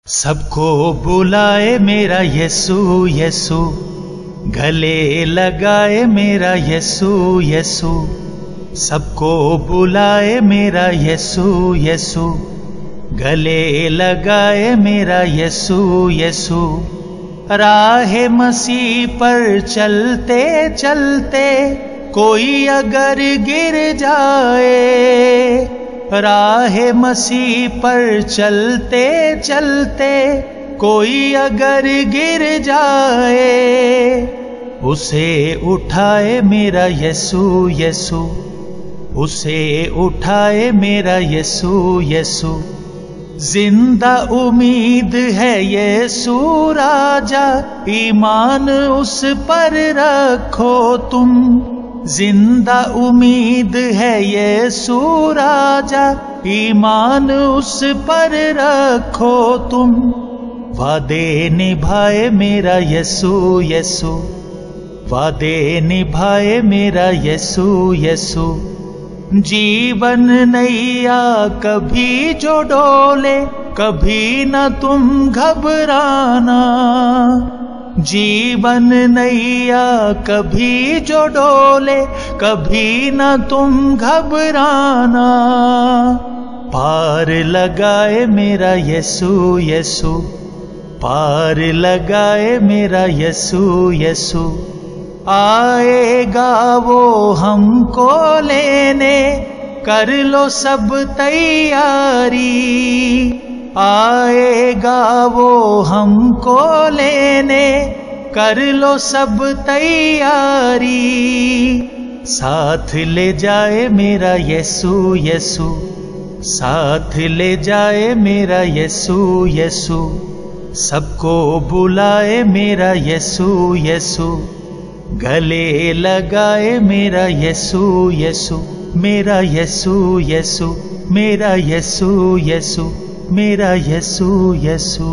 सबको बुलाए मेरा यीशु यीशु, गले लगाए मेरा यीशु यीशु। सबको बुलाए मेरा यीशु यीशु, गले लगाए मेरा यीशु यीशु। राहे मसीह पर चलते चलते कोई अगर गिर जाए, राहे मसीह पर चलते चलते कोई अगर गिर जाए, उसे उठाए मेरा यीशु यीशु, उसे उठाए मेरा यीशु यीशु। जिंदा उम्मीद है यीशु राजा, ईमान उस पर रखो तुम। जिंदा उम्मीद है यीशु राजा, ईमान उस पर रखो तुम। वादे निभाए मेरा यीशु यीशु, वादे निभाए मेरा यीशु यीशु। जीवन नैया कभी जो डोले, कभी न तुम घबराना। जीवन नैया कभी जो डोले, कभी न तुम घबराना। पार लगाए मेरा यीशु यीशु, पार लगाए मेरा यीशु यीशु। आएगा वो हमको लेने, कर लो सब तैयारी। आएगा वो हमको लेने, कर लो सब तैयारी। साथ ले जाए मेरा यीशु यीशु, साथ ले जाए मेरा यीशु यीशु। सबको बुलाए मेरा यीशु यीशु, गले लगाए मेरा यीशु यीशु। मेरा यीशु यीशु, मेरा यीशु यीशु, मेरा यीशु यीशु।